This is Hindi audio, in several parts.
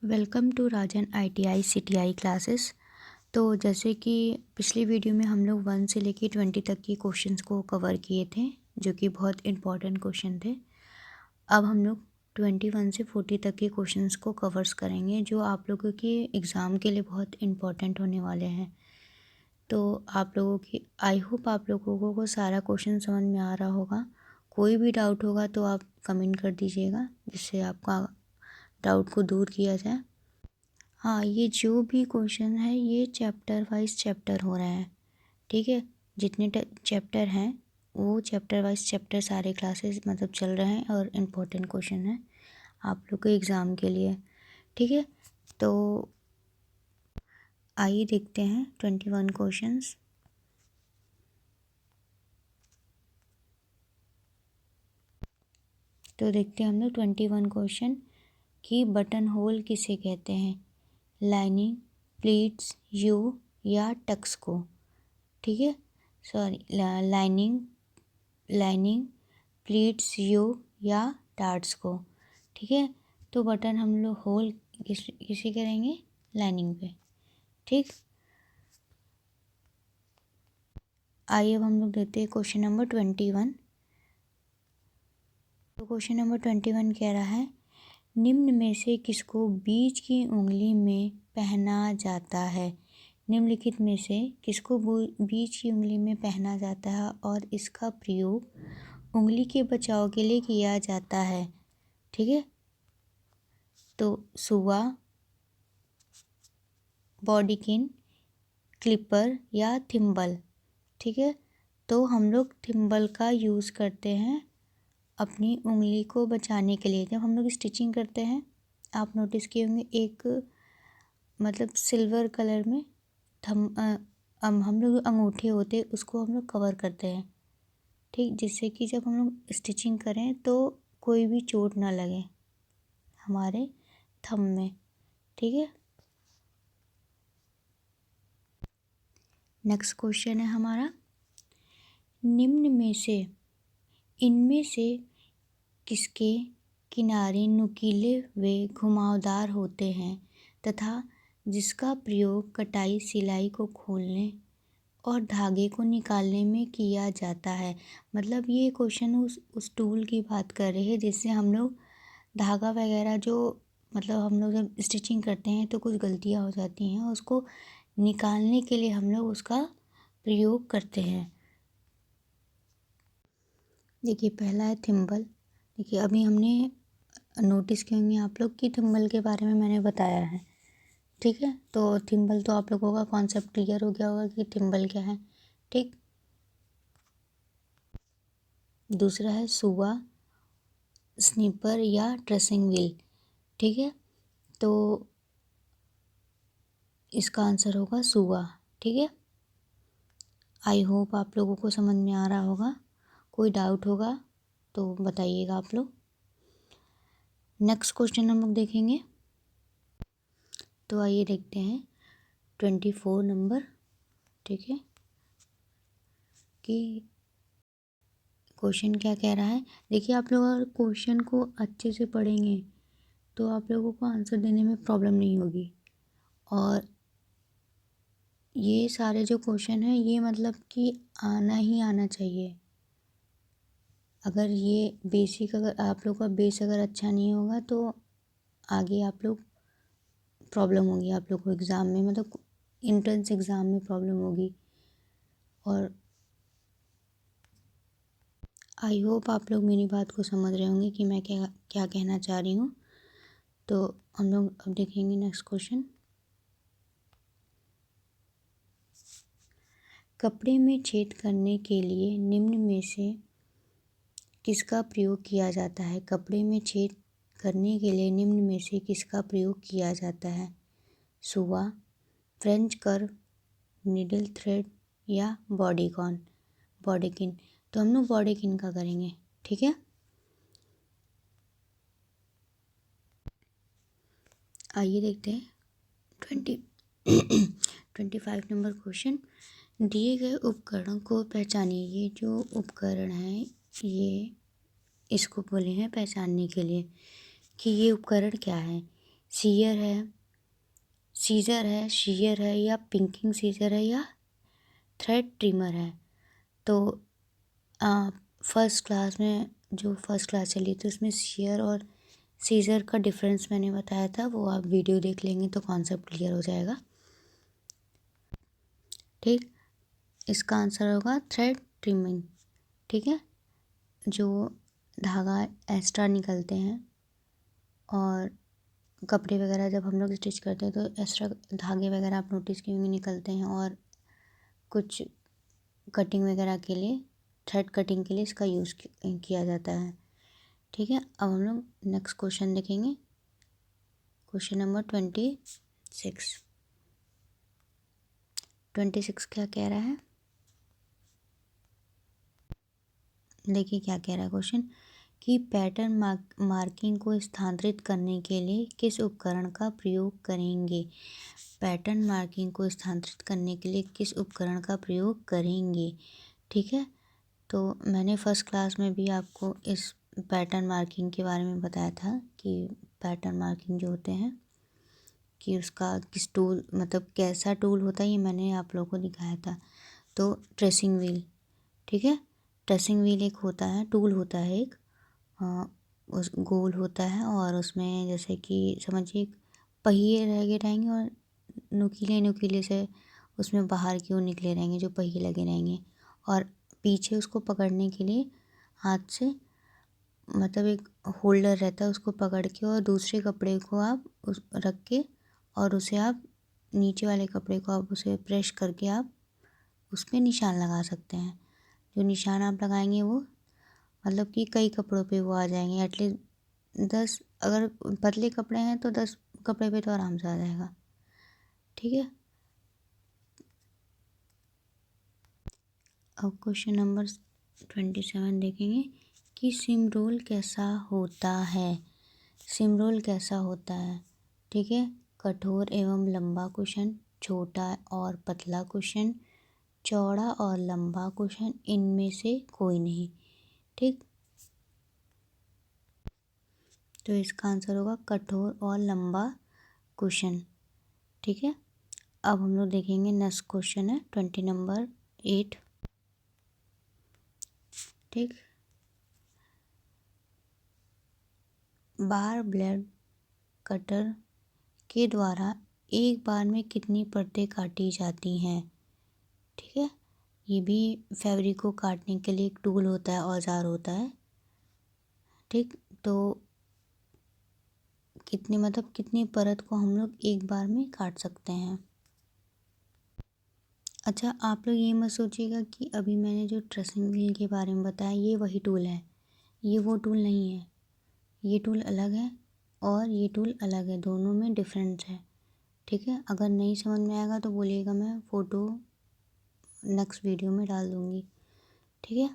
Welcome to Rajan ITI CTI classes. तो जैसे कि पिछली वीडियो में हम लोग 1 से लेके 20 तक की क्वेश्चंस को कवर किए थे, जो कि बहुत इम्पॉर्टेंट क्वेश्चन थे। अब हम लोग 21 से 40 तक के क्वेश्चंस को कवर्स करेंगे, जो आप लोगों के एग्ज़ाम के लिए बहुत इम्पॉर्टेंट होने वाले हैं। तो आप लोगों की आई होप आप लोगों को सारा क्वेश्चन समझ में आ रहा होगा। कोई भी डाउट होगा तो आप कमेंट कर दीजिएगा, जिससे आपका डाउट को दूर किया जाए। हाँ, ये जो भी क्वेश्चन है ये चैप्टर वाइज चैप्टर हो रहे हैं, ठीक है। जितने चैप्टर हैं वो चैप्टर वाइज चैप्टर सारे क्लासेस मतलब चल रहे हैं, और इम्पोर्टेंट क्वेश्चन है आप लोग के एग्ज़ाम के लिए, ठीक है। तो आइए देखते हैं 21 क्वेश्चंस। तो देखते हैं हम लोग 21 क्वेश्चन कि बटन होल किसे कहते हैं, लाइनिंग, प्लीट्स, यू या टक्स को, ठीक है। सॉरी, लाइनिंग, प्लीट्स, यू या डार्ट्स को, ठीक है। तो बटन हम लोग होल किसे करेंगे, लाइनिंग पे, ठीक। आइए अब हम लोग देखते हैं क्वेश्चन नंबर 21। तो क्वेश्चन नंबर 21 कह रहा है, निम्न में से किसको बीच की उंगली में पहना जाता है। निम्नलिखित में से किसको बीच की उंगली में पहना जाता है और इसका प्रयोग उंगली के बचाव के लिए किया जाता है, ठीक है। तो सुआ, बॉडीकिन, क्लिपर या थिम्बल, ठीक है। तो हम लोग थिम्बल का यूज़ करते हैं अपनी उंगली को बचाने के लिए। जब हम लोग स्टिचिंग करते हैं, आप नोटिस किए होंगे, एक मतलब सिल्वर कलर में हम लोग अंगूठे होते हैं उसको हम लोग कवर करते हैं, ठीक, जिससे कि जब हम लोग स्टिचिंग करें तो कोई भी चोट ना लगे हमारे थंब में, ठीक है। नेक्स्ट क्वेश्चन है हमारा, निम्न में से इनमें से किसके किनारे नुकीले व घुमावदार होते हैं तथा जिसका प्रयोग कटाई, सिलाई को खोलने और धागे को निकालने में किया जाता है। मतलब ये क्वेश्चन उस टूल की बात कर रहे हैं जिससे हम लोग धागा वगैरह, जो मतलब हम लोग जब स्टिचिंग करते हैं तो कुछ गलतियाँ हो जाती हैं, उसको निकालने के लिए हम लोग उसका प्रयोग करते हैं। देखिए पहला है थिम्बल। देखिए अभी हमने नोटिस किए होंगे आप लोग कि थिम्बल के बारे में मैंने बताया है, ठीक है। तो थिम्बल तो आप लोगों का कॉन्सेप्ट क्लियर हो गया होगा कि थिम्बल क्या है, ठीक। दूसरा है सुआ, स्निपर या ड्रेसिंग व्हील, ठीक है। तो इसका आंसर होगा सुआ, ठीक है। आई होप आप लोगों को समझ में आ रहा होगा। कोई डाउट होगा तो बताइएगा आप लोग। नेक्स्ट क्वेश्चन हम लोग देखेंगे। तो आइए देखते हैं 24 नंबर, ठीक है, कि क्वेश्चन क्या कह रहा है। देखिए आप लोग अगर क्वेश्चन को अच्छे से पढ़ेंगे तो आप लोगों को आंसर देने में प्रॉब्लम नहीं होगी। और ये सारे जो क्वेश्चन हैं ये मतलब कि आना ही आना चाहिए। अगर ये बेसिक, अगर आप लोग का बेस अगर अच्छा नहीं होगा तो आगे आप लोग प्रॉब्लम होगी आप लोग को एग्ज़ाम में, मतलब एंट्रेंस एग्ज़ाम में प्रॉब्लम होगी। और आई होप आप लोग मेरी बात को समझ रहे होंगे कि मैं क्या क्या कहना चाह रही हूँ। तो हम लोग अब देखेंगे नेक्स्ट क्वेश्चन। कपड़े में छेद करने के लिए निम्न में से किसका प्रयोग किया जाता है। कपड़े में छेद करने के लिए निम्न में से किसका प्रयोग किया जाता है। सुआ, फ्रेंच कर्व, नीडल थ्रेड या बॉडीकिन। तो हम लोग बॉडीकिन का करेंगे, ठीक है। आइए देखते हैं 25 नंबर क्वेश्चन। दिए गए उपकरण को पहचानिए। ये जो उपकरण है ये इसको बोले हैं पहचानने के लिए कि ये उपकरण क्या है। सीयर है, सीजर है, शीयर है, या पिंकिंग सीजर है, या थ्रेड ट्रिमर है। तो फर्स्ट क्लास में जो फर्स्ट क्लास चली थी उसमें शीयर और सीजर का डिफरेंस मैंने बताया था, वो आप वीडियो देख लेंगे तो कॉन्सेप्ट क्लियर हो जाएगा। ठीक, इसका आंसर होगा थ्रेड ट्रिमिंग। ठीक है, जो धागा एक्स्ट्रा निकलते हैं और कपड़े वगैरह जब हम लोग स्टिच करते हैं तो एक्स्ट्रा धागे वगैरह आप नोटिस किए होंगे निकलते हैं, और कुछ कटिंग वगैरह के लिए, थ्रेड कटिंग के लिए इसका यूज़ किया जाता है। ठीक है, अब हम लोग नेक्स्ट क्वेश्चन देखेंगे, क्वेश्चन नंबर 26। 26 क्या कह रहा है, देखिए क्या कह रहा है क्वेश्चन, कि पैटर्न मार्किंग को स्थानांतरित करने के लिए किस उपकरण का प्रयोग करेंगे। पैटर्न मार्किंग को स्थानांतरित करने के लिए किस उपकरण का प्रयोग करेंगे। ठीक है, तो मैंने फर्स्ट क्लास में भी आपको इस पैटर्न मार्किंग के बारे में बताया था कि पैटर्न मार्किंग जो होते हैं कि उसका किस टूल, मतलब कैसा टूल होता है, ये मैंने आप लोगों को दिखाया था। तो ट्रेसिंग व्हील, ठीक है, ट्रेसिंग व्हील एक होता है, टूल होता है एक, उस गोल होता है, और उसमें जैसे कि समझिए पहिए लगे रहेंगे और नुकीले नुकीले से उसमें बाहर की ओर निकले रहेंगे जो पहिए लगे रहेंगे, और पीछे उसको पकड़ने के लिए हाथ से, मतलब एक होल्डर रहता है, उसको पकड़ के और दूसरे कपड़े को आप उस रख के और उसे आप नीचे वाले कपड़े को आप उसे प्रेस करके आप उस पर निशान लगा सकते हैं। जो निशान आप लगाएंगे वो मतलब कि कई कपड़ों पे वो आ जाएंगे, एटलीस्ट 10, अगर पतले कपड़े हैं तो 10 कपड़े पे तो आराम से आ जाएगा। ठीक है, अब क्वेश्चन नंबर 27 देखेंगे कि सिम रोल कैसा होता है। सिम रोल कैसा होता है, ठीक है, कठोर एवं लंबा कुशन, छोटा और पतला कुशन, चौड़ा और लंबा कुशन, इनमें से कोई नहीं। ठीक, तो इसका आंसर होगा कठोर और लंबा कुशन। ठीक है, अब हम लोग देखेंगे नेक्स्ट क्वेश्चन है 20 नंबर 8। ठीक, बार ब्लेड कटर के द्वारा एक बार में कितनी परतें काटी जाती हैं। ठीक है, ये भी फैब्रिक को काटने के लिए एक टूल होता है, औजार होता है। ठीक, तो कितनी, मतलब कितनी परत को हम लोग एक बार में काट सकते हैं। अच्छा, आप लोग ये मत सोचिएगा कि अभी मैंने जो ट्रेसिंग व्हील के बारे में बताया ये वही टूल है, ये वो टूल नहीं है। ये टूल अलग है और ये टूल अलग है, दोनों में डिफरेंस है। ठीक है, अगर नहीं समझ में आएगा तो बोलिएगा, मैं फ़ोटो नेक्स्ट वीडियो में डाल दूँगी। ठीक है,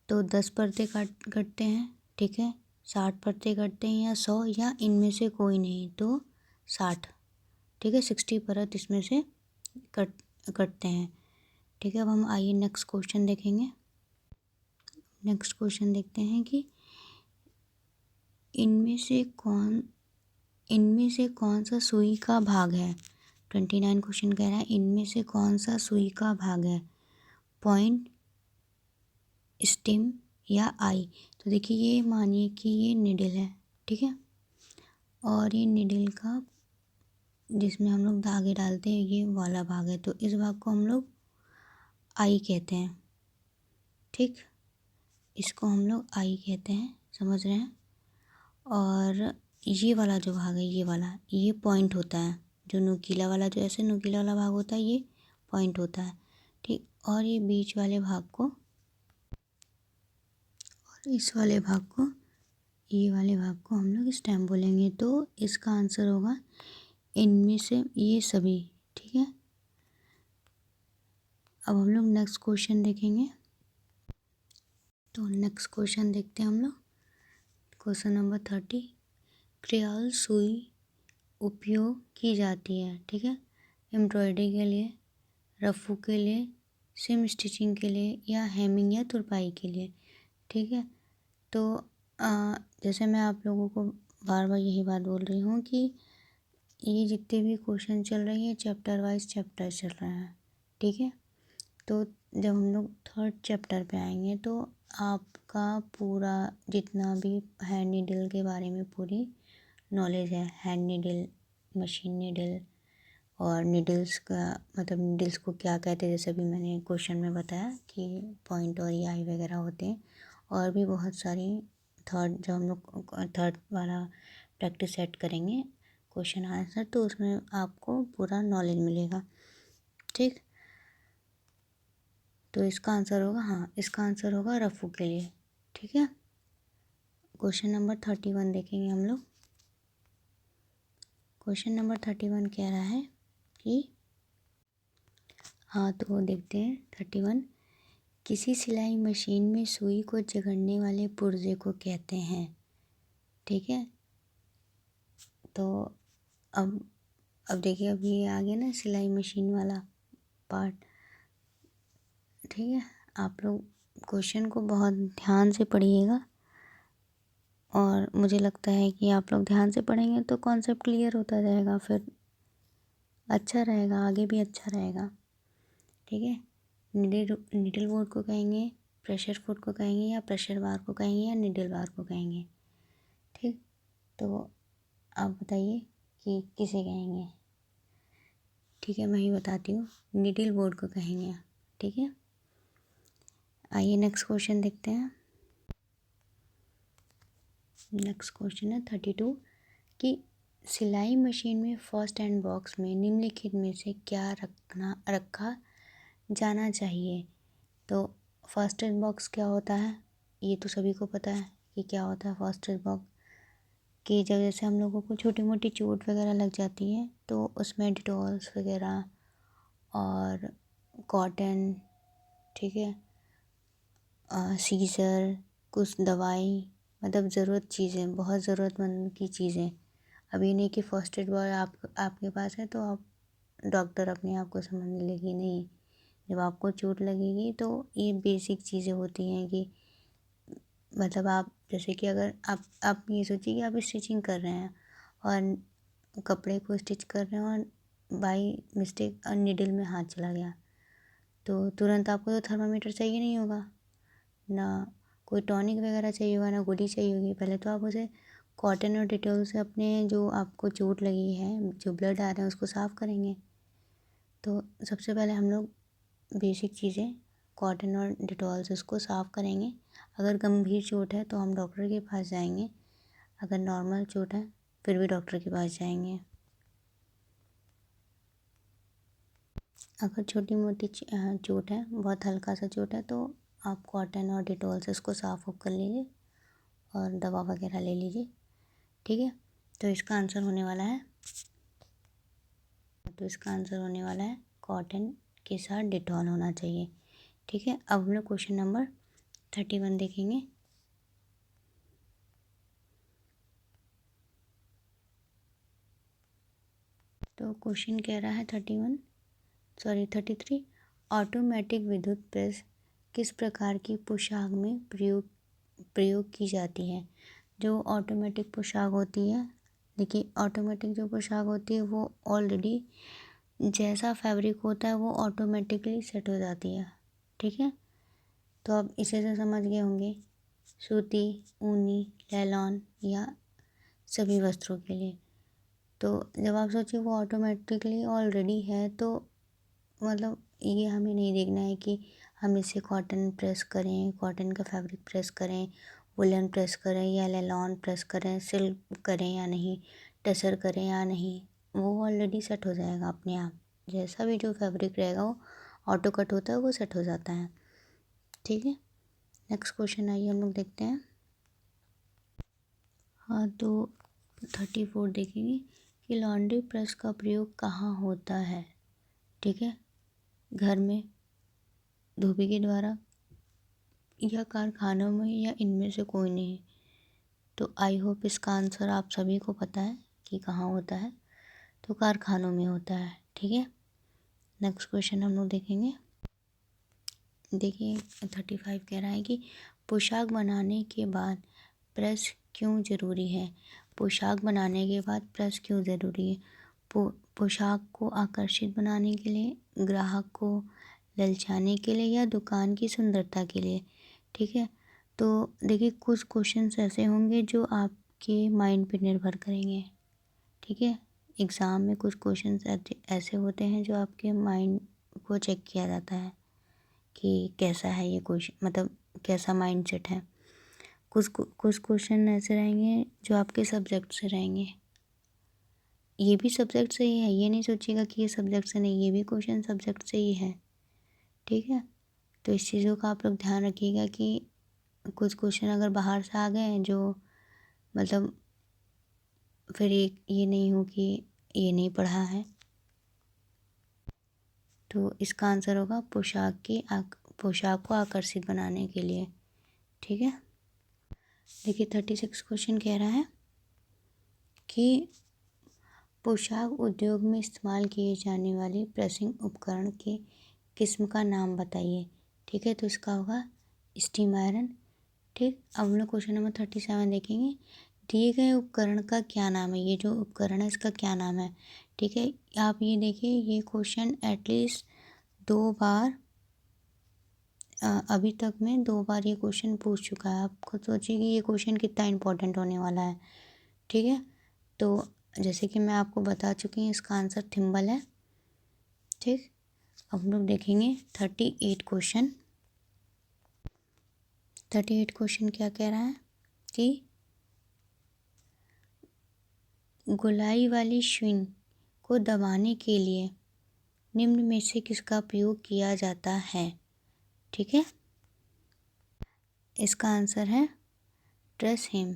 तो 10 परतें कटते हैं, ठीक है, 60 परतें कटते हैं, या 100, या इनमें से कोई नहीं तो 60। ठीक है, 60 परत इसमें से कटते हैं। ठीक है, अब हम आइए नेक्स्ट क्वेश्चन देखेंगे। नेक्स्ट क्वेश्चन देखते हैं कि इनमें से कौन सा सुई का भाग है। 29 क्वेश्चन कह रहा है इनमें से कौन सा सुई का भाग है, पॉइंट, स्टेम या आई। तो देखिए, ये मानिए कि ये निडल है, ठीक है, और ये निडल का जिसमें हम लोग धागे डालते हैं ये वाला भाग है, तो इस भाग को हम लोग आई कहते हैं। ठीक, इसको हम लोग आई कहते हैं, समझ रहे हैं। और ये वाला जो भाग है, ये वाला, ये पॉइंट होता है, जो नुकीला वाला, जो ऐसे नुकीला वाला भाग होता है ये पॉइंट होता है। ठीक, और ये बीच वाले भाग को, और इस वाले भाग को, ये वाले भाग को हम लोग स्टेम बोलेंगे। तो इसका आंसर होगा इनमें से ये सभी। ठीक है, अब हम लोग नेक्स्ट क्वेश्चन देखेंगे। तो नेक्स्ट क्वेश्चन देखते हैं हम लोग, क्वेश्चन नंबर 30। क्रियाल सुई उपयोग की जाती है, ठीक है, एम्ब्रॉयडरी के लिए, रफ़ू के लिए, सिम स्टिचिंग के लिए, या हेमिंग या तुरपाई के लिए। ठीक है, तो जैसे मैं आप लोगों को बार बार यही बात बोल रही हूँ कि ये जितने भी क्वेश्चन चल रहे हैं चैप्टर वाइज चैप्टर चल रहे हैं, ठीक है। तो जब हम लोग थर्ड चैप्टर पे आएंगे तो आपका पूरा जितना भी हैंड नीडल के बारे में पूरी नॉलेज है, हैंड नीडल, मशीन नीडल और नीडल्स का मतलब नीडल्स को क्या कहते हैं, जैसे भी मैंने क्वेश्चन में बताया कि पॉइंट और ये आई वगैरह होते हैं, और भी बहुत सारी थर्ड जब हम लोग थर्ड वाला प्रैक्टिस सेट करेंगे क्वेश्चन आंसर, तो उसमें आपको पूरा नॉलेज मिलेगा, ठीक। तो इसका आंसर होगा, हाँ इसका आंसर होगा रफू के लिए, ठीक है। क्वेश्चन नंबर 31 देखेंगे हम लोग। क्वेश्चन नंबर 31 कह रहा है कि, हाँ तो देखते हैं 31। किसी सिलाई मशीन में सुई को जकड़ने वाले पुर्जे को कहते हैं, ठीक है। तो अब देखिए, अब ये आ गया ना सिलाई मशीन वाला पार्ट, ठीक है। आप लोग क्वेश्चन को बहुत ध्यान से पढ़िएगा, और मुझे लगता है कि आप लोग ध्यान से पढ़ेंगे तो कॉन्सेप्ट क्लियर होता जाएगा, फिर अच्छा रहेगा, आगे भी अच्छा रहेगा, ठीक है। निडल बोर्ड को कहेंगे, प्रेशर फुट को कहेंगे, या प्रेशर बार को कहेंगे, या निडल बार को कहेंगे, ठीक। तो आप बताइए कि किसे कहेंगे, ठीक है। मैं ही बताती हूँ, निडल बोर्ड को कहेंगे, ठीक है। आइए नेक्स्ट क्वेश्चन देखते हैं। नेक्स्ट क्वेश्चन है 32 कि सिलाई मशीन में फर्स्ट हैंड बॉक्स में निम्नलिखित में से क्या रखा जाना चाहिए। तो फर्स्ट एड बॉक्स क्या होता है, ये तो सभी को पता है कि क्या होता है फर्स्ट एड बॉक्स, कि जब जैसे हम लोगों को छोटी मोटी चोट वगैरह लग जाती है तो उसमें डिटॉल्स वगैरह और कॉटन, ठीक है, सीजर, कुछ दवाई, मतलब ज़रूरत चीज़ें, बहुत ज़रूरतमंद की चीज़ें। अब ये नहीं कि फर्स्ट एड बॉय आपके पास है तो आप डॉक्टर अपने आप को समझने लगी, नहीं। जब आपको चोट लगेगी तो ये बेसिक चीज़ें होती हैं कि मतलब आप जैसे कि अगर आप ये सोचिए कि आप स्टिचिंग कर रहे हैं और कपड़े को स्टिच कर रहे हैं और बाई मिस्टेक निडल में हाथ चला गया, तो तुरंत आपको तो थर्मामीटर चाहिए नहीं होगा, ना कोई टॉनिक वगैरह चाहिए होगा, ना गोली चाहिए होगी। पहले तो आप उसे कॉटन और डिटॉल से अपने जो आपको चोट लगी है, जो ब्लड आ रहा है उसको साफ़ करेंगे। तो सबसे पहले हम लोग बेसिक चीज़ें कॉटन और डिटॉल से उसको साफ़ करेंगे। अगर गंभीर चोट है तो हम डॉक्टर के पास जाएंगे, अगर नॉर्मल चोट है फिर भी डॉक्टर के पास जाएंगे। अगर छोटी मोटी चोट है, बहुत हल्का सा चोट है, तो आप कॉटन और डिटॉल से उसको साफ़ कर लीजिए और दवा वगैरह ले लीजिए, ठीक है। तो इसका आंसर होने वाला है, कॉटन के साथ डिटॉल होना चाहिए, ठीक है। अब हम लोग क्वेश्चन नंबर 31 देखेंगे। तो क्वेश्चन कह रहा है 33, ऑटोमेटिक विद्युत प्रेस किस प्रकार की पोशाक में प्रयोग की जाती है। जो ऑटोमेटिक पोशाक होती है, देखिए ऑटोमेटिक जो पोशाक होती है वो ऑलरेडी जैसा फैब्रिक होता है वो ऑटोमेटिकली सेट हो जाती है, ठीक है। तो आप इसे से समझ गए होंगे, सूती, ऊनी, लेलॉन या सभी वस्त्रों के लिए। तो जब आप सोचिए वो ऑटोमेटिकली ऑलरेडी है, तो मतलब ये हमें नहीं देखना है कि हम इसे कॉटन प्रेस करें, कॉटन का फैब्रिक प्रेस करें, वुलन प्रेस करें या लेलॉन प्रेस करें, सिल्क करें या नहीं, टसर करें या नहीं, वो ऑलरेडी सेट हो जाएगा अपने आप। जैसा भी जो फैब्रिक रहेगा वो ऑटो कट होता है, वो सेट हो जाता है, ठीक है। नेक्स्ट क्वेश्चन आइए हम लोग देखते हैं। हाँ तो 34 देखेंगे कि लॉन्ड्री प्रेस का प्रयोग कहाँ होता है, ठीक है। घर में, धोबी के द्वारा, या कारखानों में, या इनमें से कोई नहीं। तो आई होप इसका आंसर आप सभी को पता है कि कहाँ होता है, तो कारखानों में होता है, ठीक है। नेक्स्ट क्वेश्चन हम लोग देखेंगे। देखिए 35 कह रहा है कि पोशाक बनाने के बाद प्रेस क्यों ज़रूरी है। पोशाक बनाने के बाद प्रेस क्यों ज़रूरी है? पोशाक को आकर्षित बनाने के लिए, ग्राहक को ललचाने के लिए, या दुकान की सुंदरता के लिए? ठीक है, तो देखिए कुछ क्वेश्चंस ऐसे होंगे जो आपके माइंड पे निर्भर करेंगे। ठीक है, एग्ज़ाम में कुछ क्वेश्चंस ऐसे होते हैं जो आपके माइंड को चेक किया जाता है कि कैसा है ये क्वेश्चन, मतलब कैसा माइंड सेट है। कुछ क्वेश्चन ऐसे रहेंगे जो आपके सब्जेक्ट से रहेंगे। ये भी सब्जेक्ट से ही है, ये नहीं सोचिएगा कि ये सब्जेक्ट से नहीं, ये भी क्वेश्चन सब्जेक्ट से ही है। ठीक है, तो इस चीज़ों का आप लोग ध्यान रखिएगा कि कुछ क्वेश्चन अगर बाहर से आ गए हैं जो मतलब फिर ये नहीं हो कि ये नहीं पढ़ा है। तो इसका आंसर होगा पोशाक को आकर्षित बनाने के लिए। ठीक है, देखिए 36 क्वेश्चन कह रहा है कि पोशाक उद्योग में इस्तेमाल किए जाने वाले प्रेसिंग उपकरण के किस्म का नाम बताइए। ठीक है, तो इसका होगा स्टीम आयरन। ठीक, अब हम लोग क्वेश्चन नंबर 37 देखेंगे। दिए गए उपकरण का क्या नाम है? ये जो उपकरण है इसका क्या नाम है? ठीक है, आप ये देखिए, ये क्वेश्चन एटलीस्ट 2 बार अभी तक में 2 बार ये क्वेश्चन पूछ चुका है। आप खुद सोचिए कि ये क्वेश्चन कितना इम्पोर्टेंट होने वाला है। ठीक है, तो जैसे कि मैं आपको बता चुकी हूँ, इसका आंसर थिम्बल है। ठीक, अब हम लोग देखेंगे 38 क्वेश्चन। 38 क्वेश्चन क्या कह रहा है कि गोलाई वाली सुई को दबाने के लिए निम्न में से किसका प्रयोग किया जाता है? ठीक है, इसका आंसर है ट्रेस हेम।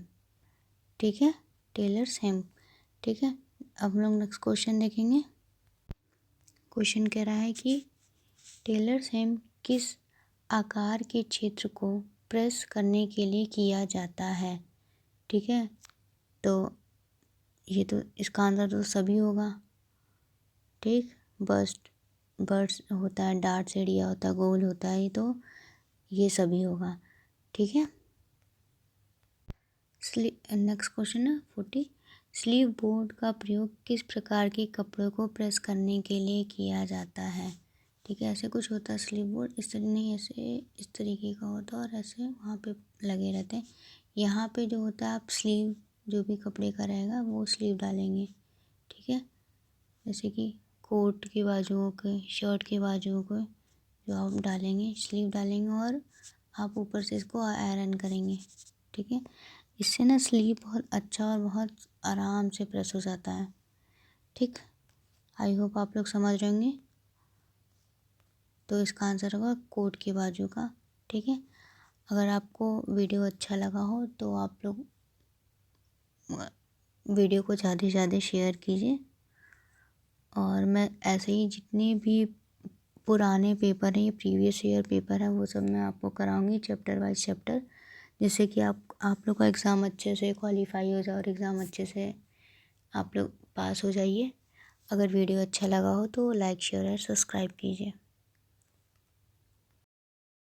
ठीक है, टेलर्स हेम। ठीक है, अब हम लोग नेक्स्ट क्वेश्चन देखेंगे। क्वेश्चन कह रहा है कि टेलर्स हेम किस आकार के क्षेत्र को प्रेस करने के लिए किया जाता है? ठीक है, तो ये तो इसका आंसर तो सभी होगा। ठीक, बर्ड्स होता है, डार्ट एरिया होता है, गोल होता है, तो ये सभी होगा। ठीक है, नेक्स्ट क्वेश्चन है 40। स्लीव बोर्ड का प्रयोग किस प्रकार के कपड़ों को प्रेस करने के लिए किया जाता है? ठीक है, ऐसे कुछ होता है स्लीव बोर्ड, इस तरह नहीं, ऐसे इस तरीके का होता है और ऐसे वहाँ पे लगे रहते हैं। यहाँ पे जो होता है आप स्लीव, जो भी कपड़े का रहेगा वो स्लीव डालेंगे। ठीक है, जैसे कि कोट के बाजुओं के, शर्ट के बाजुओं को जो आप डालेंगे, स्लीव डालेंगे और आप ऊपर से इसको आयरन करेंगे। ठीक है, इससे ना स्लीव बहुत अच्छा और बहुत आराम से प्रेस हो जाता है। ठीक, आई होप आप लोग समझ रहे होंगे। तो इसका आंसर होगा कोट के बाजू का। ठीक है, अगर आपको वीडियो अच्छा लगा हो तो आप लोग वीडियो को ज़्यादा से ज़्यादा शेयर कीजिए। और मैं ऐसे ही जितने भी पुराने पेपर हैं, ये प्रीवियस ईयर पेपर है, वो सब मैं आपको कराऊंगी चैप्टर वाइज चैप्टर, जिससे कि आप लोग का एग्ज़ाम अच्छे से क्वालिफाई हो जाए और एग्ज़ाम अच्छे से आप लोग पास हो जाइए। अगर वीडियो अच्छा लगा हो तो लाइक शेयर और सब्सक्राइब कीजिए।